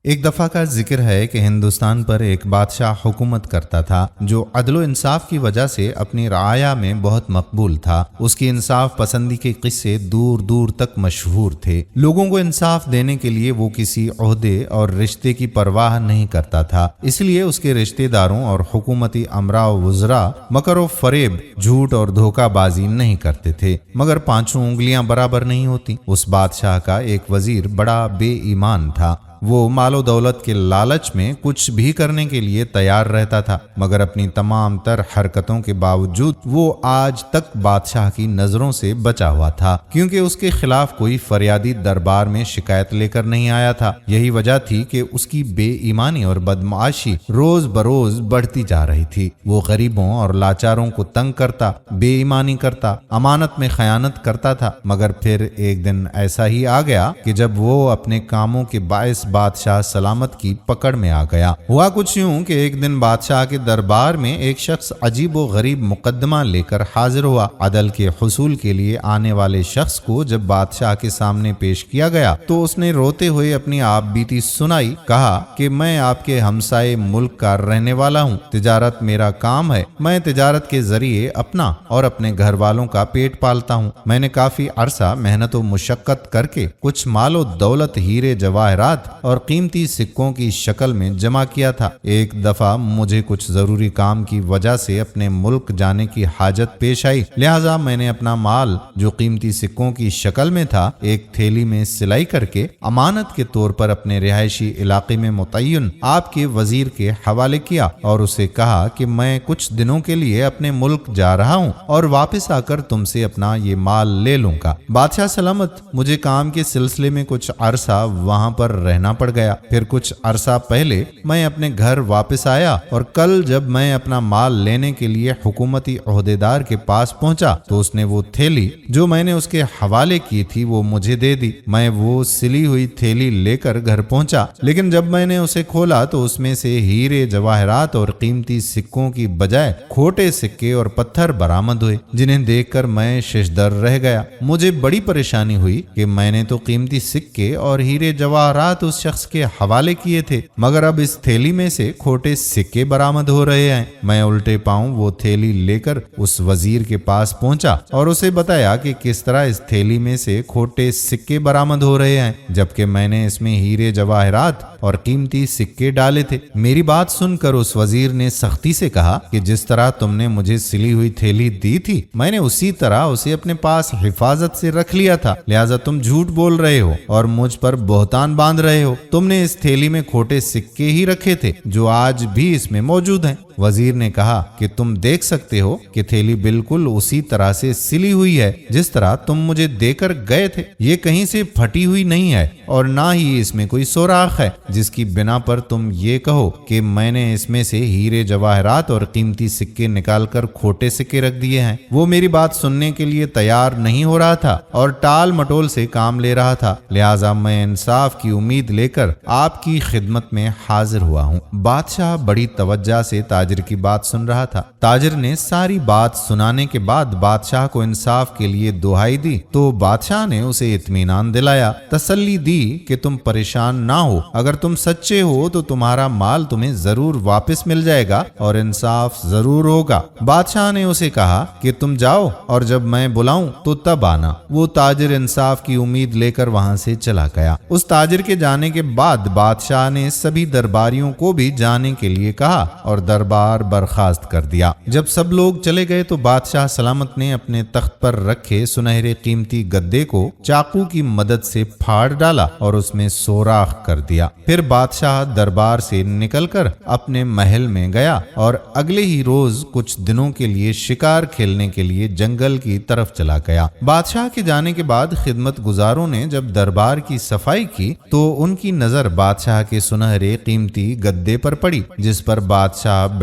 ایک دفعہ کا ذکر ہے کہ ہندوستان پر ایک بادشاہ حکومت کرتا تھا جو عدل و انصاف کی وجہ سے اپنی رعایا میں بہت مقبول تھا۔ اس کی انصاف پسندی کے قصے دور دور تک مشہور تھے۔ لوگوں کو انصاف دینے کے لیے وہ کسی عہدے اور رشتے کی پرواہ نہیں کرتا تھا، اس لیے اس کے رشتہ داروں اور حکومتی امراء و وزراء مکر و فریب، جھوٹ اور دھوکہ بازی نہیں کرتے تھے، مگر پانچوں انگلیاں برابر نہیں ہوتی۔ اس بادشاہ کا ایک وزیر بڑا بے ایمان تھا۔ وہ مال و دولت کے لالچ میں کچھ بھی کرنے کے لیے تیار رہتا تھا، مگر اپنی تمام تر حرکتوں کے باوجود وہ آج تک بادشاہ کی نظروں سے بچا ہوا تھا، کیونکہ اس کے خلاف کوئی فریادی دربار میں شکایت لے کر نہیں آیا تھا۔ یہی وجہ تھی کہ اس کی بے ایمانی اور بدمعاشی روز بروز بڑھتی جا رہی تھی۔ وہ غریبوں اور لاچاروں کو تنگ کرتا، بے ایمانی کرتا، امانت میں خیانت کرتا تھا، مگر پھر ایک دن ایسا ہی آ گیا کہ جب وہ اپنے کاموں کے باعث بادشاہ سلامت کی پکڑ میں آ گیا۔ ہوا کچھ یوں کہ ایک دن بادشاہ کے دربار میں ایک شخص عجیب و غریب مقدمہ لے کر حاضر ہوا۔ عدل کے حصول کے لیے آنے والے شخص کو جب بادشاہ کے سامنے پیش کیا گیا تو اس نے روتے ہوئے اپنی آپ بیتی سنائی۔ کہا کہ میں آپ کے ہمسائے ملک کا رہنے والا ہوں، تجارت میرا کام ہے، میں تجارت کے ذریعے اپنا اور اپنے گھر والوں کا پیٹ پالتا ہوں۔ میں نے کافی عرصہ محنت و مشقت کر کے کچھ مال و دولت، ہیرے جواہرات اور قیمتی سکوں کی شکل میں جمع کیا تھا۔ ایک دفعہ مجھے کچھ ضروری کام کی وجہ سے اپنے ملک جانے کی حاجت پیش آئی، لہذا میں نے اپنا مال جو قیمتی سکوں کی شکل میں تھا ایک تھیلی میں سلائی کر کے امانت کے طور پر اپنے رہائشی علاقے میں متعین آپ کے وزیر کے حوالے کیا اور اسے کہا کہ میں کچھ دنوں کے لیے اپنے ملک جا رہا ہوں اور واپس آ کر تم سے اپنا یہ مال لے لوں گا۔ بادشاہ سلامت، مجھے کام کے سلسلے میں کچھ عرصہ وہاں پر رہنا پڑ گیا، پھر کچھ عرصہ پہلے میں اپنے گھر واپس آیا اور کل جب میں اپنا مال لینے کے لیے حکومتی عہدیدار کے پاس پہنچا تو اس نے وہ تھیلی جو میں نے اس کے حوالے کی تھی وہ مجھے دے دی۔ میں وہ سلی ہوئی تھیلی لے کر گھر پہنچا، لیکن جب میں نے اسے کھولا تو اس میں سے ہیرے جواہرات اور قیمتی سکوں کی بجائے کھوٹے سکے اور پتھر برآمد ہوئے، جنہیں دیکھ کر میں ششدر رہ گیا۔ مجھے بڑی پریشانی ہوئی کہ میں نے تو قیمتی سکے اور ہیرے جواہرات اس شخص کے حوالے کیے تھے، مگر اب اس تھیلی میں سے کھوٹے سکے برآمد ہو رہے ہیں۔ میں الٹے پاؤں وہ تھیلی لے کر اس وزیر کے پاس پہنچا اور اسے بتایا کہ کس طرح اس تھیلی میں سے کھوٹے سکے برآمد ہو رہے ہیں، جبکہ میں نے اس میں ہیرے جواہرات اور قیمتی سکے ڈالے تھے۔ میری بات سن کر اس وزیر نے سختی سے کہا کہ جس طرح تم نے مجھے سلی ہوئی تھیلی دی تھی میں نے اسی طرح اسے اپنے پاس حفاظت سے رکھ لیا تھا، لہذا تم جھوٹ بول رہے ہو اور مجھ پر بہتان باندھ رہے ہو۔ تم نے اس تھیلی میں کھوٹے سکے ہی رکھے تھے جو آج بھی اس میں موجود ہیں۔ وزیر نے کہا کہ تم دیکھ سکتے ہو کہ تھیلی بالکل اسی طرح سے سلی ہوئی ہے جس طرح تم مجھے دے کر گئے تھے، یہ کہیں سے پھٹی ہوئی نہیں ہے اور نہ ہی اس میں کوئی سوراخ ہے جس کی بنا پر تم یہ کہو کہ میں نے اس میں سے ہیرے جواہرات اور قیمتی سکے نکال کر کھوٹے سکے رکھ دیے ہیں۔ وہ میری بات سننے کے لیے تیار نہیں ہو رہا تھا اور ٹال مٹول سے کام لے رہا تھا، لہٰذا میں انصاف کی امید لے کر آپ کی خدمت میں حاضر ہوا ہوں۔ بادشاہ بڑی توجہ سے تاجر کی بات سن رہا تھا۔ تاجر نے ساری بات سنانے کے بعد بادشاہ کو انصاف کے لیے دہائی دی تو بادشاہ نے اسے اطمینان دلایا، تسلی دی کہ تم پریشان نہ ہو، اگر تم سچے ہو تو تمہارا مال تمہیں ضرور واپس مل جائے گا اور انصاف ضرور ہوگا۔ بادشاہ نے اسے کہا کہ تم جاؤ اور جب میں بلاؤں تو تب آنا۔ وہ تاجر انصاف کی امید لے کر وہاں سے چلا گیا۔ اس تاجر کے جانے کے بعد بادشاہ نے سبھی درباریوں کو بھی جانے کے لیے کہا اور دربار برخاست کر دیا۔ جب سب لوگ چلے گئے تو بادشاہ سلامت نے اپنے تخت پر رکھے سنہرے قیمتی گدے کو چاقو کی مدد سے پھاڑ ڈالا اور اس میں سوراخ کر دیا۔ پھر بادشاہ دربار سے نکل کر اپنے محل میں گیا اور اگلے ہی روز کچھ دنوں کے لیے شکار کھیلنے کے لیے جنگل کی طرف چلا گیا۔ بادشاہ کے جانے کے بعد خدمت گزاروں نے جب دربار کی صفائی کی تو ان کی نظر بادشاہ کے سنہرے قیمتی گدے پر پڑی جس پر بادشاہ